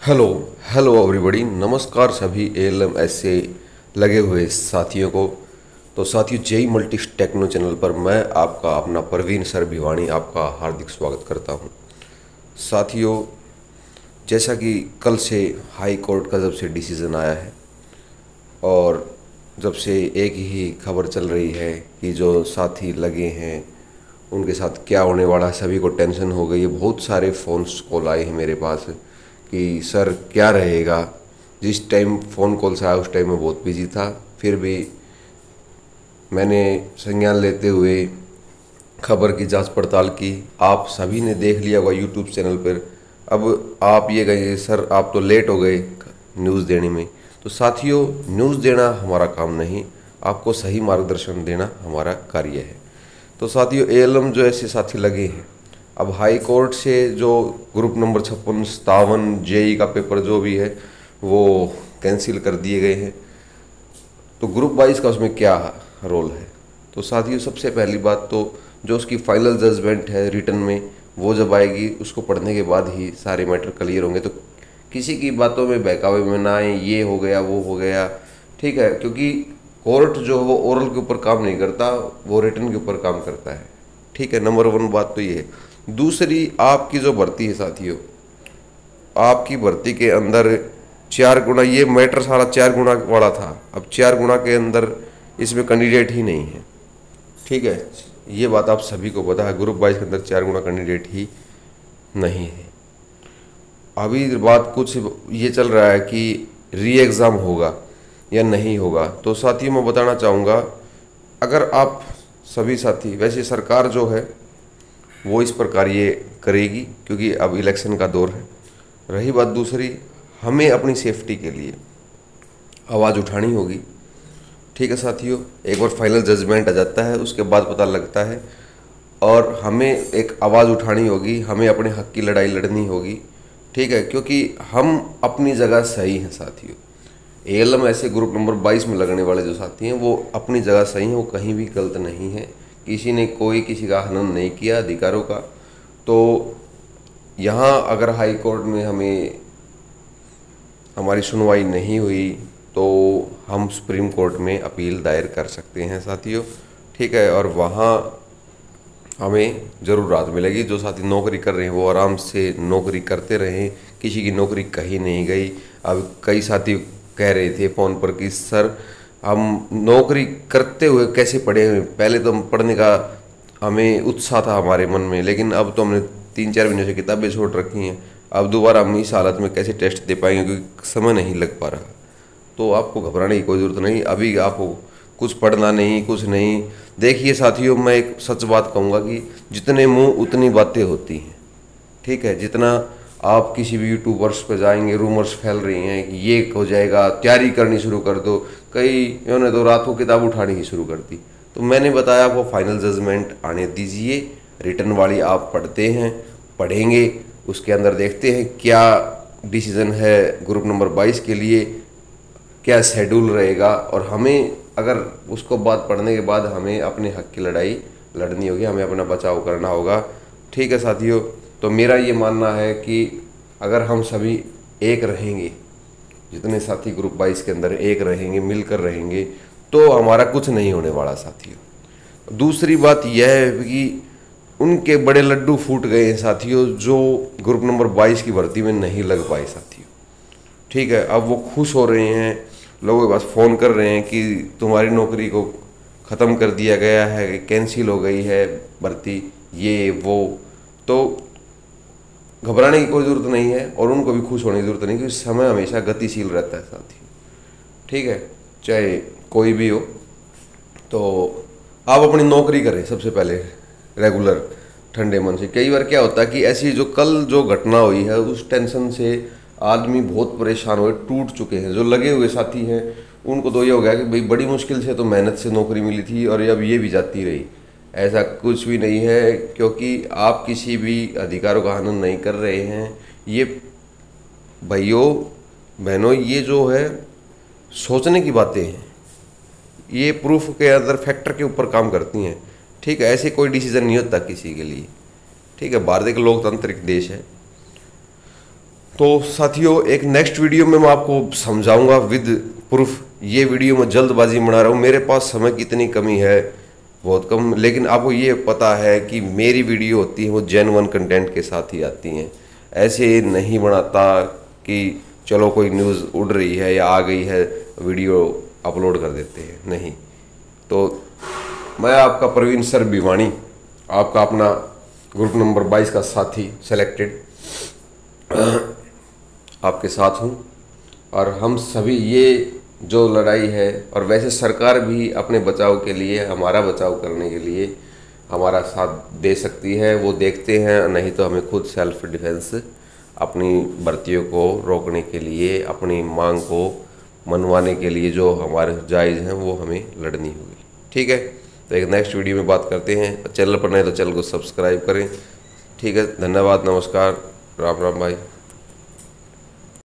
Hello hello everybody, नमस्कार सभी ALM से लगे हुए साथियों को। तो साथियों, जेई मल्टीक्स टेक्नो चैनल पर मैं आपका अपना परवीन सर भिवानी आपका हार्दिक स्वागत करता हूं। साथियों, जैसा कि कल से हाई कोर्ट का जब से डिसीज़न आया है और जब से एक ही खबर चल रही है कि जो साथी लगे हैं उनके साथ क्या होने वाला है, सभी को टेंशन हो गई है। बहुत सारे फ़ोन्स कॉल आए हैं मेरे पास कि सर क्या रहेगा। जिस टाइम फ़ोन कॉल से आया उस टाइम मैं बहुत बिजी था, फिर भी मैंने संज्ञान लेते हुए खबर की जांच पड़ताल की। आप सभी ने देख लिया होगा यूट्यूब चैनल पर। अब आप ये कहेंगे सर आप तो लेट हो गए न्यूज़ देने में। तो साथियों, न्यूज़ देना हमारा काम नहीं, आपको सही मार्गदर्शन देना हमारा कार्य है। तो साथियों, एएलएम जो ऐसे साथी लगे हैं, अब हाई कोर्ट से जो ग्रुप नंबर 56-57 जेई का पेपर जो भी है वो कैंसिल कर दिए गए हैं। तो ग्रुप वाइज का उसमें क्या रोल है? तो साथियों, सबसे पहली बात तो जो उसकी फाइनल जजमेंट है रिटर्न में, वो जब आएगी उसको पढ़ने के बाद ही सारे मैटर क्लियर होंगे। तो किसी की बातों में बहकावे में ना आए, ये हो गया वो हो गया, ठीक है, क्योंकि कोर्ट जो है वो ओरल के ऊपर काम नहीं करता, वो रिटर्न के ऊपर काम करता है। ठीक है, नंबर 1 बात तो ये है। दूसरी, आपकी जो भर्ती है साथियों, आपकी भर्ती के अंदर 4 गुना, ये मैटर सारा 4 गुना वाला था, अब 4 गुना के अंदर इसमें कैंडिडेट ही नहीं है। ठीक है, ये बात आप सभी को पता है, ग्रुप वाइज के अंदर 4 गुना कैंडिडेट ही नहीं है। अभी बात कुछ ये चल रहा है कि री एग्ज़ाम होगा या नहीं होगा। तो साथियों, मैं बताना चाहूँगा, अगर आप सभी साथी, वैसे सरकार जो है वो इस प्रकार ये करेगी क्योंकि अब इलेक्शन का दौर है। रही बात दूसरी, हमें अपनी सेफ्टी के लिए आवाज़ उठानी होगी। ठीक है साथियों, एक बार फाइनल जजमेंट आ जाता है उसके बाद पता लगता है, और हमें एक आवाज़ उठानी होगी, हमें अपने हक की लड़ाई लड़नी होगी। ठीक है, क्योंकि हम अपनी जगह सही हैं साथियों। एएलएम ऐसे ग्रुप नंबर 22 में लगने वाले जो साथी हैं वो अपनी जगह सही हैं, वो कहीं भी गलत नहीं है। किसी ने कोई किसी का हनन नहीं किया अधिकारों का। तो यहाँ अगर हाई कोर्ट में हमारी सुनवाई नहीं हुई तो हम सुप्रीम कोर्ट में अपील दायर कर सकते हैं साथियों। ठीक है, और वहाँ हमें ज़रूर राहत मिलेगी। जो साथी नौकरी कर रहे हैं वो आराम से नौकरी करते रहें, किसी की नौकरी कहीं नहीं गई। अब कई साथी कह रहे थे फ़ोन पर कि सर हम नौकरी करते हुए कैसे पढ़े हैं, पहले तो हम पढ़ने का हमें उत्साह था हमारे मन में, लेकिन अब तो हमने 3-4 महीने से किताबें छोड़ रखी हैं, अब दोबारा हम इस हालत में कैसे टेस्ट दे पाएंगे क्योंकि समय नहीं लग पा रहा। तो आपको घबराने की कोई ज़रूरत नहीं, अभी आपको कुछ पढ़ना नहीं, कुछ नहीं। देखिए साथियों, मैं एक सच बात कहूँगा कि जितने मुंह उतनी बातें होती हैं। ठीक है, जितना आप किसी भी यूट्यूबर्स पे जाएंगे, रूमर्स फैल रही हैं कि ये हो जाएगा, तैयारी करनी शुरू कर दो। कई इन्होंने तो रात को किताब उठानी ही शुरू कर दी। तो मैंने बताया आपको फाइनल जजमेंट आने दीजिए, रिटर्न वाली आप पढ़ते हैं, पढ़ेंगे, उसके अंदर देखते हैं क्या डिसीज़न है ग्रुप नंबर 22 के लिए, क्या शेड्यूल रहेगा, और हमें अगर उसको बाद पढ़ने के बाद हमें अपने हक की लड़ाई लड़नी होगी, हमें अपना बचाव करना होगा। ठीक है साथियों, तो मेरा ये मानना है कि अगर हम सभी एक रहेंगे, जितने साथी ग्रुप 22 के अंदर एक रहेंगे, मिलकर रहेंगे, तो हमारा कुछ नहीं होने वाला साथियों। दूसरी बात यह है कि उनके बड़े लड्डू फूट गए हैं साथियों जो ग्रुप नंबर 22 की भर्ती में नहीं लग पाए साथियों। ठीक है, अब वो खुश हो रहे हैं, लोगों के पास फ़ोन कर रहे हैं कि तुम्हारी नौकरी को ख़त्म कर दिया गया है, कैंसिल हो गई है भर्ती, ये वो। तो घबराने की कोई ज़रूरत नहीं है और उनको भी खुश होने की ज़रूरत नहीं, क्योंकि समय हमेशा गतिशील रहता है साथियों। ठीक है, चाहे कोई भी हो। तो आप अपनी नौकरी करें सबसे पहले रेगुलर, ठंडे मन से। कई बार क्या होता है कि ऐसी जो कल जो घटना हुई है उस टेंशन से आदमी बहुत परेशान हुए, टूट चुके हैं। जो लगे हुए साथी हैं उनको तो ये हो गया कि भाई बड़ी मुश्किल से तो मेहनत से नौकरी मिली थी और अब ये भी जाती रही। ऐसा कुछ भी नहीं है, क्योंकि आप किसी भी अधिकारों का हनन नहीं कर रहे हैं। ये भाइयों बहनों, ये जो है सोचने की बातें हैं, ये प्रूफ के अंदर फैक्टर के ऊपर काम करती हैं। ठीक है, ऐसे कोई डिसीजन नहीं होता किसी के लिए। ठीक है, भारत एक लोकतांत्रिक देश है। तो साथियों एक नेक्स्ट वीडियो में मैं आपको समझाऊंगा विद प्रूफ। ये वीडियो मैं जल्दबाजी में बना रहा हूँ, मेरे पास समय की इतनी कमी है, बहुत कम। लेकिन आपको ये पता है कि मेरी वीडियो होती है वो जेन्युइन कंटेंट के साथ ही आती हैं। ऐसे नहीं बनाता कि चलो कोई न्यूज़ उड़ रही है या आ गई है वीडियो अपलोड कर देते हैं, नहीं। तो मैं आपका प्रवीण सर भिवानी, आपका अपना ग्रुप नंबर 22 का साथी सेलेक्टेड आपके साथ हूँ। और हम सभी ये जो लड़ाई है, और वैसे सरकार भी अपने बचाव के लिए, हमारा बचाव करने के लिए हमारा साथ दे सकती है, वो देखते हैं। नहीं तो हमें खुद सेल्फ डिफेंस अपनी भर्तियों को रोकने के लिए, अपनी मांग को मनवाने के लिए जो हमारे जायज़ हैं वो हमें लड़नी होगी। ठीक है, तो एक नेक्स्ट वीडियो में बात करते हैं। चैनल पर नहीं तो चैनल को सब्सक्राइब करें। ठीक है, धन्यवाद, नमस्कार, राम राम भाई।